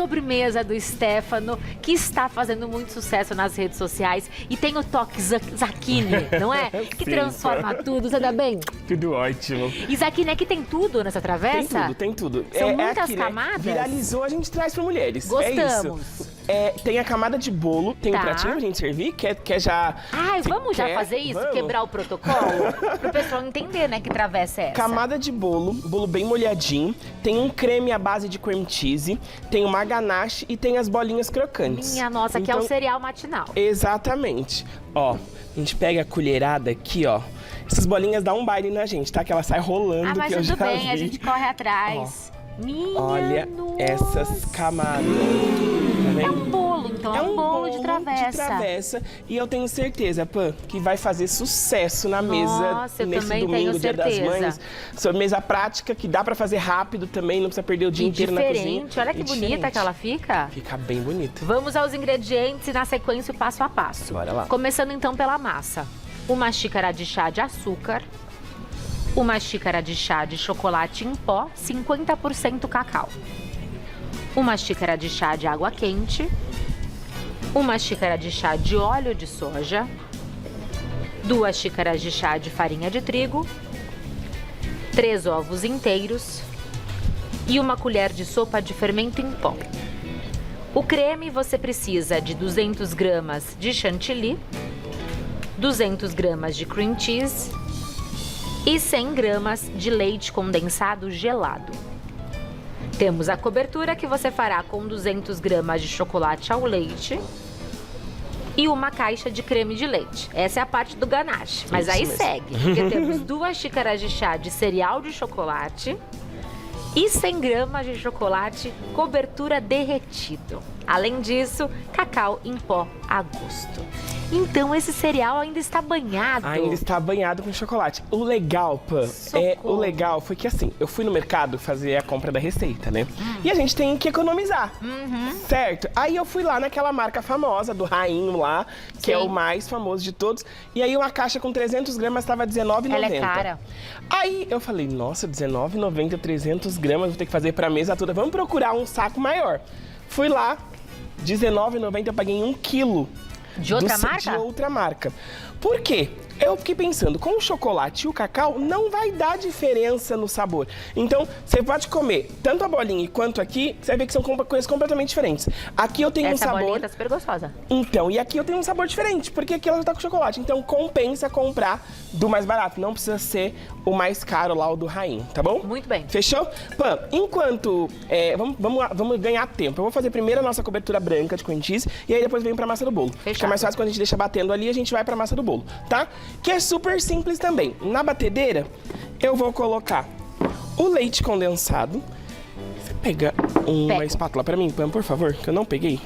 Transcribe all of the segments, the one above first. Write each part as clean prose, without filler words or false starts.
sobremesa do Stefano, que está fazendo muito sucesso nas redes sociais e tem o toque Zacchini, não é? Que transforma tudo. Você tá bem? Tudo ótimo. E Zacchini aqui tem tudo nessa travessa? Tem tudo. São muitas aqui, camadas? Né? Viralizou, a gente traz para mulheres. Gostamos. É isso. Tem a camada de bolo, tem um pratinho pra gente servir, quer já... Ai, vamos já fazer isso? Vamos. Quebrar o protocolo? Pro pessoal entender, né, que travessa é essa. Camada de bolo bem molhadinho, tem um creme à base de cream cheese, tem uma ganache e tem as bolinhas crocantes. Minha nossa, que é o cereal matinal. Exatamente. Ó, a gente pega a colherada aqui, ó. Essas bolinhas dão um baile na gente, tá? Que ela sai rolando, mas que eu tudo já bem, vi. a gente corre atrás. Minha Olha nossa. essas camadas. Tá vendo? É um bolo, então. É um bolo de travessa. E eu tenho certeza, Pan, que vai fazer sucesso na Nossa, mesa eu nesse também domingo, tenho Dia das certeza. Mães. Sobremesa prática, que dá pra fazer rápido também, não precisa perder o dia inteiro na cozinha. Diferente, olha que bonita diferente. que ela fica. Fica bem bonita. Vamos aos ingredientes e na sequência o passo a passo. Bora lá. Começando então pela massa. 1 xícara de chá de açúcar. 1 xícara de chá de chocolate em pó, 50% cacau. 1 xícara de chá de água quente. 1 xícara de chá de óleo de soja. 2 xícaras de chá de farinha de trigo. 3 ovos inteiros. E 1 colher de sopa de fermento em pó. O creme você precisa de 200 gramas de chantilly, 200 gramas de cream cheese e 100 gramas de leite condensado gelado. Temos a cobertura que você fará com 200 gramas de chocolate ao leite e 1 caixa de creme de leite. Essa é a parte do ganache, mas Isso aí mesmo. segue, porque temos 2 xícaras de chá de cereal de chocolate e 100 gramas de chocolate cobertura derretido. Além disso, cacau em pó a gosto. Então esse cereal ainda está banhado. Ainda está banhado com chocolate. O legal, Pan, o legal foi que assim, eu fui no mercado fazer a compra da receita, né? E a gente tem que economizar, certo? Aí eu fui lá naquela marca famosa do Rainho lá, que é o mais famoso de todos. E aí uma caixa com 300 gramas estava R$19,90. Ela é cara. Aí eu falei, nossa, R$19,90, 300 gramas, vou ter que fazer pra mesa toda. Vamos procurar um saco maior. Fui lá, R$19,90, eu paguei 1 quilo. De outra marca? De outra marca. Por quê? Eu fiquei pensando, com o chocolate e o cacau não vai dar diferença no sabor. Então, você pode comer tanto a bolinha quanto aqui, você vai ver que são coisas completamente diferentes. Aqui eu tenho um sabor... Essa bolinha tá super gostosa. Então, e aqui eu tenho um sabor diferente, porque aqui ela já tá com chocolate. Então, compensa comprar do mais barato. Não precisa ser o mais caro lá, o do Rainha, tá bom? Muito bem. Fechou? Pan, enquanto... vamos ganhar tempo. Eu vou fazer primeiro a nossa cobertura branca de cream cheese e aí depois venho pra massa do bolo. Fechado. Fica mais fácil quando a gente deixa batendo ali, a gente vai pra massa do bolo, tá? Que é super simples também. Na batedeira, eu vou colocar o leite condensado. Você pega uma espátula pra mim, Pan, por favor, que eu não peguei.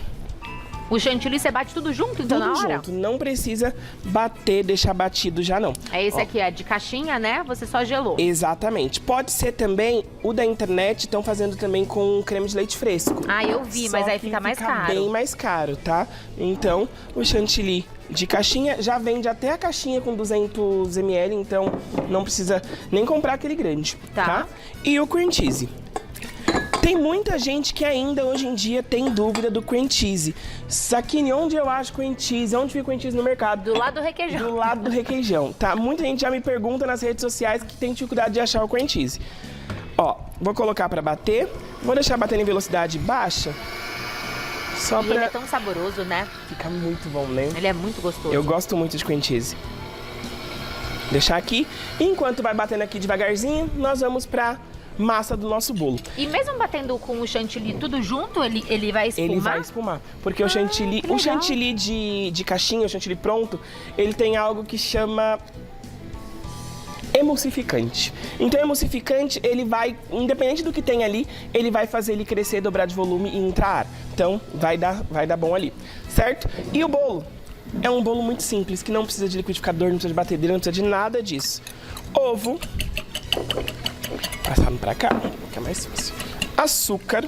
O chantilly você bate tudo junto, então, na Tudo hora? junto, não precisa bater, deixar batido já não. É esse aqui, é de caixinha, né? Você só gelou. Exatamente. Pode ser também, o da internet estão fazendo também com creme de leite fresco. Ah, eu vi, mas aí fica mais caro. Bem mais caro, tá? Então, o chantilly de caixinha já vende até a caixinha com 200 ml, então não precisa nem comprar aquele grande, tá? E o cream cheese. Tem muita gente que ainda hoje em dia tem dúvida do cream cheese. Zacchini, onde eu acho cream cheese? Onde fica o cream cheese no mercado? Do lado do requeijão. Do lado do requeijão, tá? Muita gente já me pergunta nas redes sociais que tem dificuldade de achar o cream cheese. Ó, vou colocar pra bater. Vou deixar batendo em velocidade baixa. Só E pra... ele é tão saboroso, né? Fica muito bom, né? Ele é muito gostoso. Eu gosto muito de cream cheese. Deixar aqui. Enquanto vai batendo aqui devagarzinho, nós vamos pra massa do nosso bolo. E mesmo batendo com o chantilly tudo junto, ele vai espumar? Ele vai espumar. Porque o chantilly de caixinha, o chantilly pronto, ele tem algo que chama emulsificante. Então, emulsificante, ele vai, independente do que tem ali, ele vai fazer ele crescer, dobrar de volume e entrar ar. Então, vai dar bom ali, certo? E o bolo? É um bolo muito simples, que não precisa de liquidificador, não precisa de batedeira, não precisa de nada disso. Ovo. Passando pra cá, que é mais fácil. Açúcar.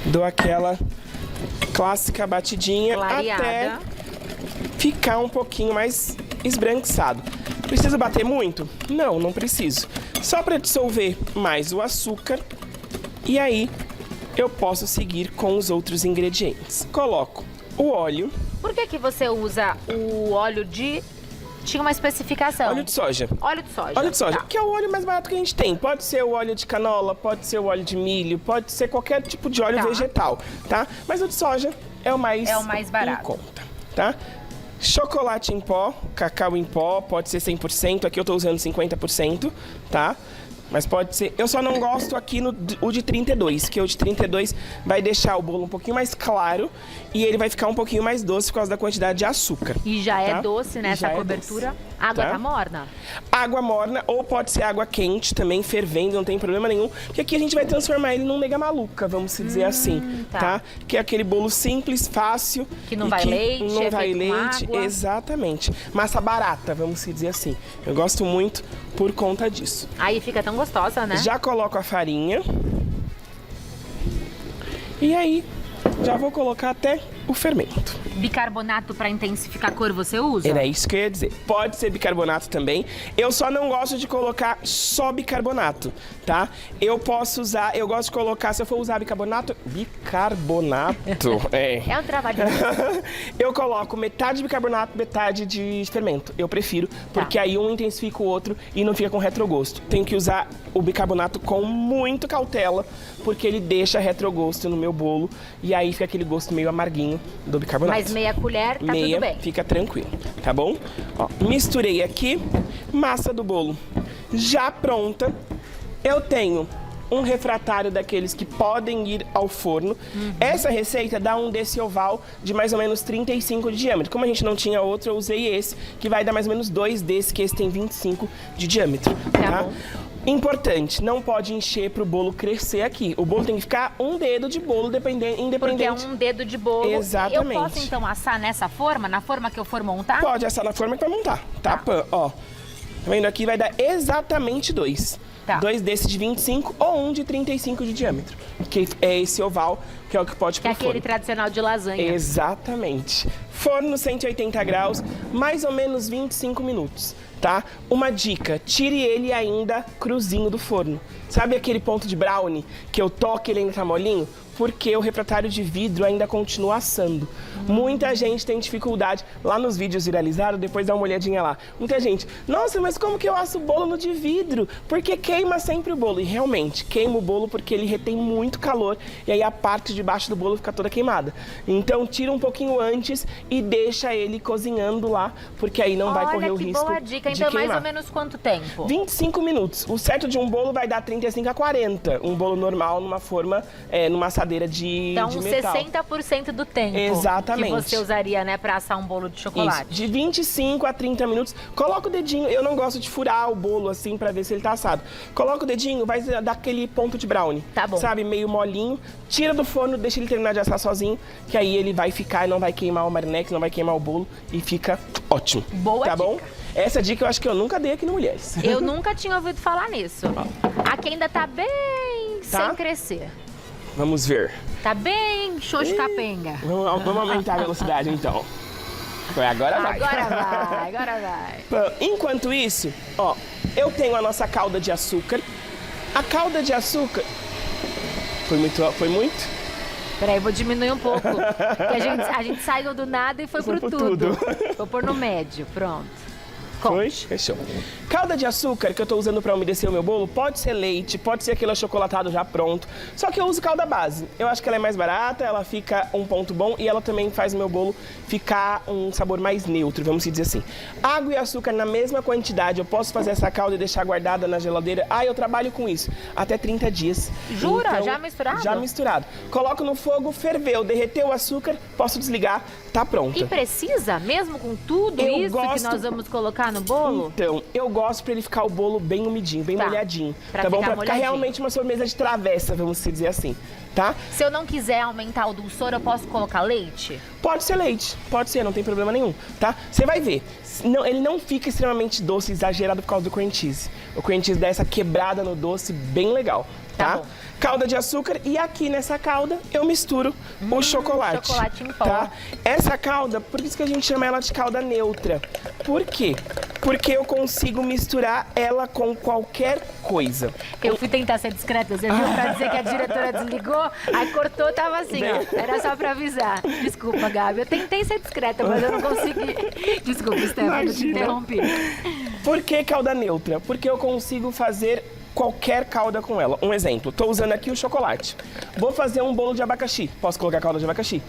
Dou aquela clássica batidinha Clareada. até ficar um pouquinho mais esbranquiçado. Preciso bater muito? Não, não preciso. Só para dissolver mais o açúcar, E aí, eu posso seguir com os outros ingredientes. Coloco o óleo. Por que você usa o óleo de... Tinha uma especificação. Óleo de soja. Óleo de soja. Óleo de soja, Tá. que é o óleo mais barato que a gente tem. Pode ser o óleo de canola, pode ser o óleo de milho, pode ser qualquer tipo de óleo vegetal, tá? Mas o de soja é o mais barato. em conta, tá? Chocolate em pó, cacau em pó, pode ser 100%, aqui eu tô usando 50%, tá? Mas pode ser... Eu só não gosto aqui o de 32, que o de 32 vai deixar o bolo um pouquinho mais claro e ele vai ficar um pouquinho mais doce por causa da quantidade de açúcar. E já é doce Já nessa é cobertura? doce. Água Tá? tá morna? Água morna ou pode ser água quente também, fervendo, não tem problema nenhum. Porque aqui a gente vai transformar ele num nega maluca, vamos se dizer assim, tá? Que é aquele bolo simples, fácil. Que não vai leite, não vai feito com leite, água. exatamente. Massa barata, vamos se dizer assim. Eu gosto muito por conta disso. Aí fica tão gostosa, né? Já coloco a farinha. E aí, já vou colocar até o fermento. Bicarbonato pra intensificar a cor você usa? Era isso que eu ia dizer. Pode ser bicarbonato também. Eu só não gosto de colocar só bicarbonato, tá? Eu posso usar, eu gosto de colocar, se eu for usar bicarbonato, É um trabalhinho. Eu coloco metade de bicarbonato, metade de fermento. Eu prefiro, porque aí um intensifica o outro e não fica com retrogosto. Tenho que usar o bicarbonato com muito cautela, porque ele deixa retrogosto no meu bolo e aí fica aquele gosto meio amarguinho do bicarbonato. Mas meia colher, tá tudo bem. Fica tranquilo, tá bom? Ó, misturei aqui, massa do bolo já pronta. Eu tenho um refratário daqueles que podem ir ao forno. Essa receita dá um desse oval de mais ou menos 35 de diâmetro. Como a gente não tinha outro, eu usei esse, que vai dar mais ou menos 2 desse, que esse tem 25 de diâmetro, tá? bom. Importante, não pode encher para o bolo crescer aqui. O bolo tem que ficar um dedo de bolo, independente. Porque é um dedo de bolo. Exatamente. Eu posso, então, assar nessa forma, na forma que eu for montar? Pode assar na forma que vai montar, tá? Ó, tá vendo aqui? Vai dar exatamente 2. Tá. 2 desses de 25 ou um de 35 de diâmetro. Que é esse oval, que é o que pode Que é pro forno. aquele tradicional de lasanha. Exatamente. Forno 180 graus, mais ou menos 25 minutos, tá? Uma dica, tire ele ainda cruzinho do forno. Sabe aquele ponto de brownie que eu toco e ele ainda tá molinho? Porque o refratário de vidro ainda continua assando. Muita gente tem dificuldade. Lá nos vídeos viralizados, depois dá uma olhadinha lá. Muita gente, nossa, mas como que eu asso o bolo no de vidro? Porque queima sempre o bolo. E realmente, queima o bolo porque ele retém muito calor. E aí a parte de baixo do bolo fica toda queimada. Então tira um pouquinho antes e deixa ele cozinhando lá. Porque aí não vai correr o risco Olha que boa dica. de Então, queimar. mais ou menos quanto tempo? 25 minutos. O certo de um bolo vai dar 35 a 40. Um bolo normal numa forma, numa assadeira de metal. 60% do tempo. Exatamente. Que você usaria, né, pra assar um bolo de chocolate. Isso. De 25 a 30 minutos. Coloca o dedinho. Eu não gosto de furar o bolo assim pra ver se ele tá assado. Coloca o dedinho, vai dar aquele ponto de brownie. Tá bom. Sabe, meio molinho. Tira do forno, deixa ele terminar de assar sozinho, que aí ele vai ficar, não vai queimar o marinex, não vai queimar o bolo e fica ótimo. Boa tá dica. bom? Essa dica eu acho que eu nunca dei aqui no Mulheres. Eu nunca tinha ouvido falar nisso. Aqui ainda tá bem sem crescer. Vamos ver. Tá bem xoxo capenga. Vamos aumentar a velocidade então. Foi, agora vai. Agora vai. Enquanto isso, ó, eu tenho a nossa calda de açúcar. A calda de açúcar... Foi muito? Peraí, vou diminuir um pouco. Porque a gente saiu do nada e foi pro tudo. Vou pôr no médio, pronto. Foi? Fechou. Calda de açúcar que eu tô usando pra umedecer o meu bolo pode ser leite, pode ser aquele achocolatado já pronto. Só que eu uso calda base. Eu acho que ela é mais barata, ela fica um ponto bom e ela também faz o meu bolo ficar um sabor mais neutro, vamos dizer assim. Água e açúcar na mesma quantidade. Eu posso fazer essa calda e deixar guardada na geladeira. Eu trabalho com isso. Até 30 dias. Jura? Então, já misturado? Já misturado. Coloco no fogo, ferveu, derreteu o açúcar, posso desligar, tá pronto. E precisa? Mesmo com tudo que nós vamos colocar no bolo? Então, eu gosto pra ele ficar o bolo bem umidinho, bem molhadinho. Tá bom? Pra ficar realmente uma sobremesa de travessa, vamos dizer assim, tá? Se eu não quiser aumentar o dulçor, eu posso colocar leite? Pode ser leite, pode ser, não tem problema nenhum, tá? Você vai ver, ele não fica extremamente doce, exagerado por causa do cream cheese. O cream cheese dá essa quebrada no doce bem legal, tá? bom. Calda de açúcar e aqui nessa calda eu misturo o chocolate. Chocolate em pó. Tá? Essa calda, por isso que a gente chama ela de calda neutra. Por quê? Porque eu consigo misturar ela com qualquer coisa. Eu fui tentar ser discreta, você viu? Pra dizer que a diretora desligou, aí cortou, tava assim, ó. Era só pra avisar. Desculpa, Gabi. Eu tentei ser discreta, mas eu não consegui. Desculpa, Stefano, te interrompi. Por que calda neutra? Porque eu consigo fazer qualquer calda com ela. Um exemplo, tô usando aqui o chocolate. Vou fazer um bolo de abacaxi. Posso colocar calda de abacaxi?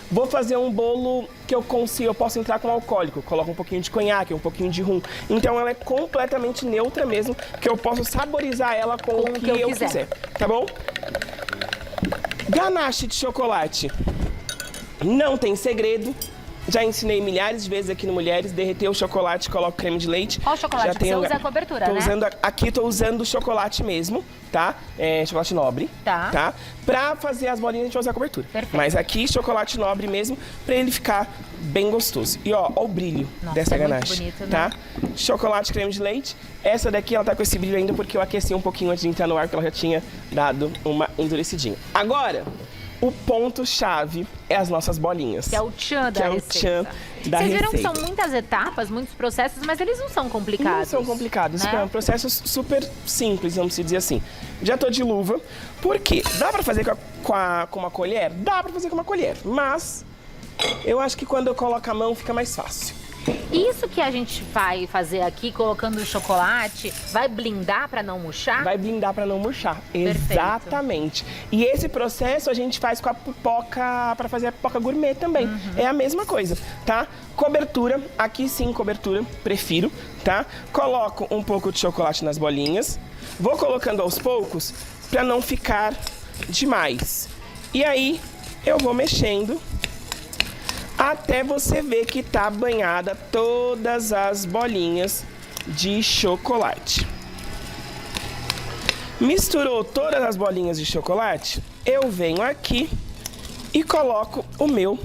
Vou fazer um bolo que eu posso entrar com alcoólico. Coloco um pouquinho de conhaque, um pouquinho de rum. Então ela é completamente neutra mesmo, que eu posso saborizar ela com o que eu quiser. Tá bom? Ganache de chocolate. Não tem segredo. Já ensinei milhares de vezes aqui no Mulheres, derreter o chocolate, coloco creme de leite. Qual chocolate que você usa a cobertura, né? Aqui tô usando chocolate mesmo, tá? Chocolate nobre, tá? Pra fazer as bolinhas a gente vai usar a cobertura. Perfeito. Mas aqui chocolate nobre mesmo, pra ele ficar bem gostoso. E ó o brilho dessa ganache, muito bonito, tá? né? Chocolate, creme de leite. Essa daqui ela tá com esse brilho ainda porque eu aqueci um pouquinho antes de entrar no ar, porque ela já tinha dado uma endurecidinha. Agora, o ponto-chave é as nossas bolinhas. Que é o tchan da receita. Vocês viram que são muitas etapas, muitos processos, mas eles não são complicados. Não são complicados, né? São processos super simples, vamos dizer assim. Já tô de luva, porque dá pra fazer com uma colher? Dá pra fazer com uma colher, mas eu acho que quando eu coloco a mão fica mais fácil. Isso que a gente vai fazer aqui, colocando o chocolate, vai blindar para não murchar? Vai blindar para não murchar. Perfeito. Exatamente. E esse processo a gente faz com a pipoca, para fazer a pipoca gourmet também. É a mesma coisa, tá? Cobertura, aqui sim cobertura, prefiro, tá? Coloco um pouco de chocolate nas bolinhas. Vou colocando aos poucos para não ficar demais. E aí eu vou mexendo até você ver que tá banhada todas as bolinhas de chocolate. Misturou todas as bolinhas de chocolate, eu venho aqui e coloco o meu.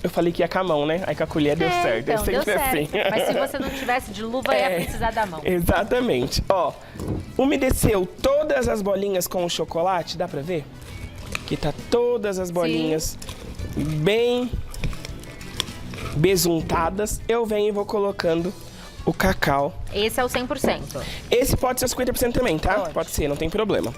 Eu falei que ia com a mão, né? Aí com a colher deu certo. Então, deu certo. Assim. Mas se você não tivesse de luva, ia precisar da mão. Exatamente. Ó, umedeceu todas as bolinhas com o chocolate, dá pra ver? Que tá todas as bolinhas bem besuntadas. Eu venho e vou colocando o cacau. Esse é o 100%. Esse pode ser 50% também, tá? Pode ser, não tem problema.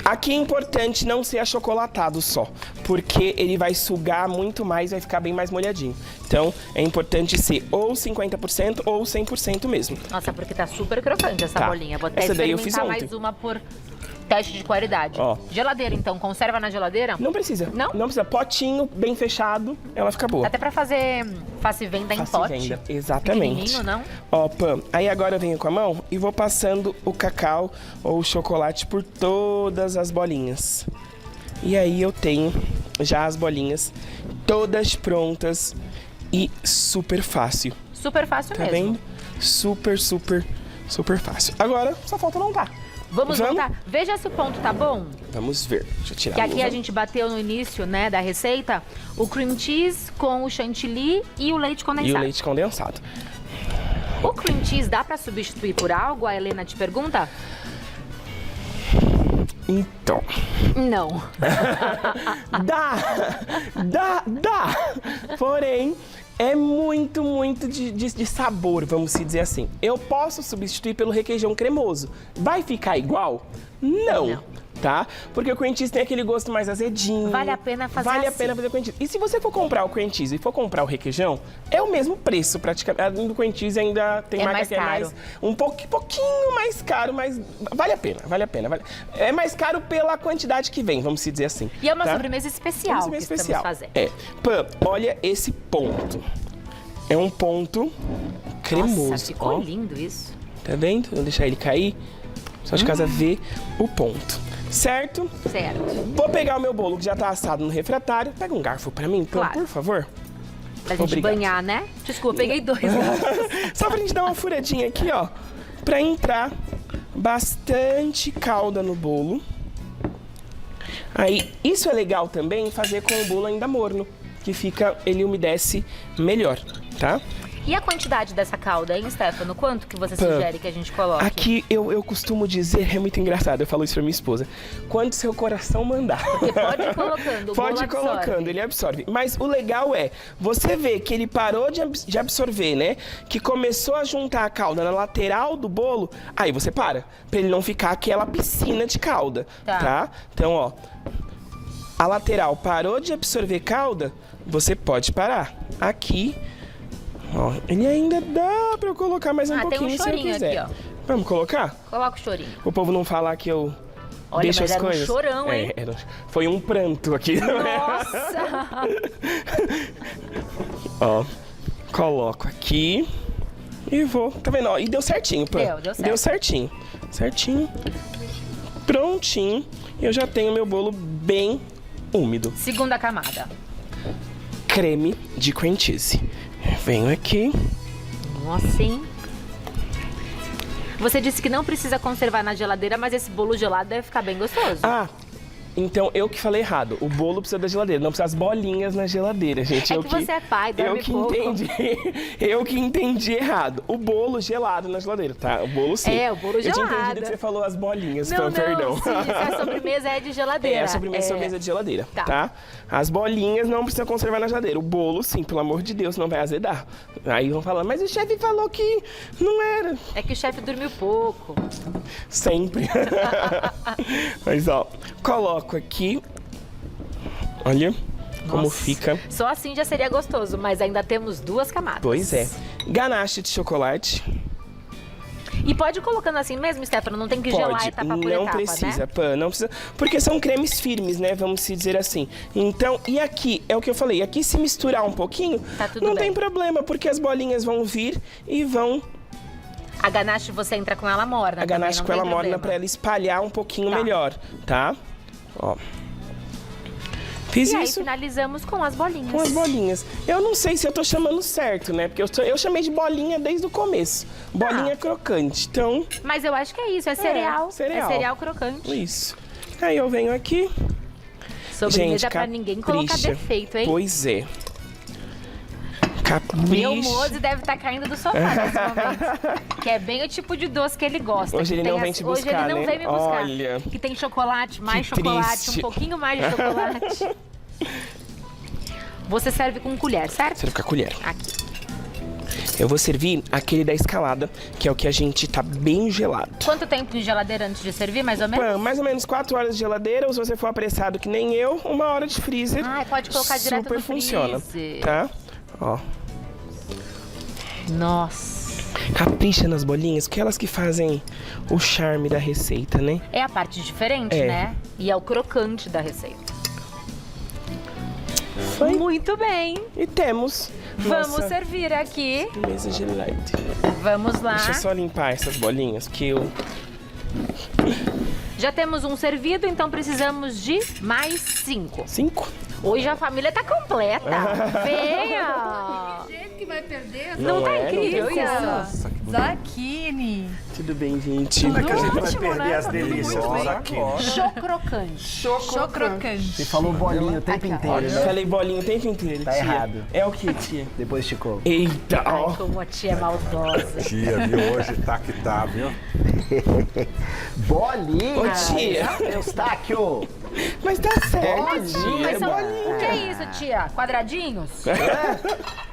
Aqui é importante não ser achocolatado só, porque ele vai sugar muito mais, vai ficar bem mais molhadinho. Então, é importante ser ou 50% ou 100% mesmo. Nossa, porque tá super crocante essa bolinha. Vou até essa daí eu fiz experimentar ontem. mais uma por teste de qualidade. Ó. Geladeira, então. Conserva na geladeira? Não precisa. Não? Não precisa. Potinho, bem fechado, ela fica boa. Até pra fazer face venda em pote. Venda, exatamente. Pequenininho, não? Ó, Pam, aí agora eu venho com a mão e vou passando o cacau ou o chocolate por todas as bolinhas. E aí eu tenho já as bolinhas todas prontas e super fácil. Super fácil Tá mesmo. vendo? Super, super, super fácil. Agora só falta montar. Vamos montar. Veja se o ponto tá bom. Vamos ver. Deixa eu tirar Que a aqui luva. a gente bateu no início, né, da receita, o cream cheese com o chantilly e o leite condensado. E o leite condensado. O cream cheese dá pra substituir por algo? A Helena te pergunta? Então. Não. Dá. Porém, é muito de sabor, vamos se dizer assim. Eu posso substituir pelo requeijão cremoso. Vai ficar igual? Não. Tá? Porque o cream cheese tem aquele gosto mais azedinho. Vale a pena fazer Vale a assim. pena fazer o cream cheese. E se você for comprar o cream cheese e for comprar o requeijão, é o mesmo preço praticamente. Do cream cheese ainda tem marca mais que é mais caro. um pouquinho mais caro, mas vale a pena. É mais caro pela quantidade que vem, vamos se dizer assim. E é uma tá? sobremesa especial Uma sobremesa que estamos fazendo. Pam, olha esse ponto. É um ponto cremoso. Nossa, ficou ó. lindo isso. Tá vendo? Vou deixar ele cair. Só de casa ver o ponto. Certo? Certo. Vou pegar o meu bolo que já tá assado no refratário. Pega um garfo pra mim, Pam, Claro. por favor. Pra gente Obrigado. banhar, né? Desculpa, peguei dois. Só pra gente dar uma furadinha aqui, ó. Pra entrar bastante calda no bolo. Aí, isso é legal também fazer com o bolo ainda morno, que fica, ele umedece melhor, tá? E a quantidade dessa calda, hein, Stefano? Quanto que você sugere que a gente coloque? Aqui eu costumo dizer, é muito engraçado, eu falo isso pra minha esposa. Quanto seu coração mandar. Porque pode ir colocando, o Pode bolo ir colocando, ele absorve. Mas o legal é, você vê que ele parou de absorver, né? Que começou a juntar a calda na lateral do bolo, aí você para. Pra ele não ficar aquela piscina de calda, tá? Então, ó, a lateral parou de absorver calda, você pode parar. Aqui... Ó, ele ainda dá pra eu colocar mais um pouquinho tem um se eu chorinho quiser. aqui, ó. Vamos colocar? Coloca o chorinho. O povo não falar que eu Olha, deixo mas as era coisas. um chorão, hein? Foi um pranto aqui. Nossa! Ó, coloco aqui e vou. Tá vendo? Ó, e deu certinho, Pan. Deu certo. Deu certinho. Certinho. Prontinho. Eu já tenho meu bolo bem úmido. Segunda camada. Creme de cream cheese. Venho aqui. Nossa, hein? Você disse que não precisa conservar na geladeira, mas esse bolo gelado deve ficar bem gostoso. Ah, então eu que falei errado. O bolo precisa da geladeira, não precisa as bolinhas na geladeira, gente. É que você é pai, dorme pouco. Eu que entendi errado. O bolo gelado na geladeira, tá? O bolo sim. É, o bolo gelado. Eu tinha entendido que você falou as bolinhas, Não, perdão. sim, a sobremesa é de geladeira. É, a sobremesa de geladeira, Tá. tá? As bolinhas não precisa conservar na geladeira. O bolo, sim, pelo amor de Deus, não vai azedar. Aí vão falar, mas o chefe falou que não era. É que o chefe dormiu pouco. Sempre. Mas, ó, coloco aqui. Olha como Nossa. fica. Só assim já seria gostoso, mas ainda temos duas camadas. Pois é. Ganache de chocolate. E pode ir colocando assim mesmo, Stefano? Não tem que gelar Pode, etapa por não etapa, precisa, né? Pan, não precisa, porque são cremes firmes, né, vamos se dizer assim. Então, e aqui, é o que eu falei, aqui se misturar um pouquinho, Tá tudo não bem. tem problema, porque as bolinhas vão vir e vão... A ganache você entra com ela morna. A ganache com ela morna pra ela espalhar um pouquinho melhor, tá? Ó. Fiz E aí isso finalizamos com as bolinhas. com as bolinhas. Eu não sei se eu tô chamando certo, né? Porque eu chamei de bolinha desde o começo. Bolinha crocante, então... Mas eu acho que é isso, é cereal. cereal. É cereal crocante. Isso. Aí eu venho aqui... Sobremesa Gente, pra ninguém colocar capricha. defeito, hein? Pois é. Capricha. Meu Moze deve estar caindo do sofá nesse momento. Que é bem o tipo de doce que ele gosta. Hoje que ele tem não vem te buscar, Hoje ele não né? vem me buscar. Olha. Que tem chocolate, mais Que chocolate, triste. um pouquinho mais de chocolate. Você serve com colher, certo? Serve com a colher. Aqui. Eu vou servir aquele da escalada, que é o que a gente tá bem gelado. Quanto tempo de geladeira antes de servir, mais ou menos? Pan, mais ou menos 4 horas de geladeira, ou se você for apressado que nem eu, 1 hora de freezer. Ah, pode colocar direto Super no funciona, freezer. tá? Ó. Nossa. Capricha nas bolinhas, que elas que fazem o charme da receita, né? É a parte diferente, É. né? E é o crocante da receita. Foi. Muito bem. E temos Vamos nossa servir aqui. mesa gelada. Vamos lá. Deixa eu só limpar essas bolinhas, que eu... Já temos um servido, então precisamos de mais 5. 5? Hoje a família tá completa. Venha! Gente que vai perder. Não tá é, incrível não tem isso? Nossa, Zaquini. Tudo bem, gente? Como é que a gente vai Ótimo, perder né? as Tá tudo delícias muito dos bem. aqui? Chocrocante. Chocrocante. Você falou bolinha o tempo inteiro, né? Falei bolinha o tempo inteiro, Tá tia. errado. É o que, tia? Depois te como. Eita, ó. Ai, como a tia é maldosa. Tia, viu? Hoje tá que tá, viu? Bolinha! Ô, tia. Eustáquio! Mas tá certo, Mas tia. são... Bolinha. O que é isso, tia? Quadradinhos?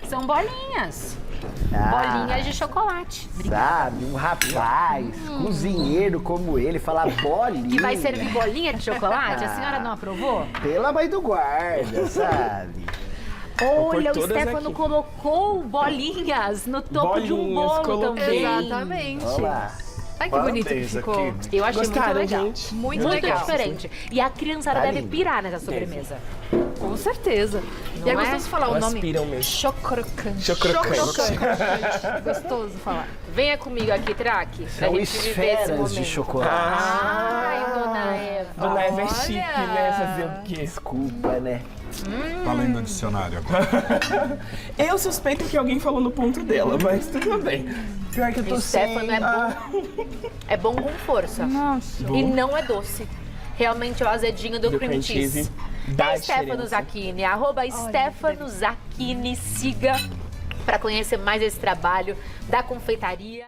São bolinhas. Bolinhas de chocolate. Sabe, um rapaz, cozinheiro como ele, falar bolinha. Que vai servir bolinha de chocolate? A senhora não aprovou? Pela mãe do guarda, sabe? Olha, o todas Stefano aqui. colocou bolinhas no topo de um Bolinhas, bolo coloquei. também. Exatamente. Olha lá. Ai, que bonito que Parabéns ficou. aqui. Eu achei Gostaram, muito legal. gente? Muito legal. diferente. E a criançada Tá deve lindo. pirar nessa sobremesa. Com certeza. Não E é é? gostoso falar o Elas nome. piram mesmo. Chocrocante. Chocrocante. Gostoso falar. Venha comigo aqui, Traque, pra São gente viver esse esferas momento. de chocolate. Ai, dona Eva. Dona Eva é Olha. chique, né? Fazer o quê? Desculpa, né? Tá lendo o dicionário agora. Eu suspeito que alguém falou no ponto dela, mas tudo bem. Pior que eu tô O Stefano é bom. É bom com força. Nossa. E não é doce. Realmente é o azedinho do cream cheese. Dá É Stefano diferença. Zacchini, @Stefano Zacchini, siga para conhecer mais esse trabalho da confeitaria.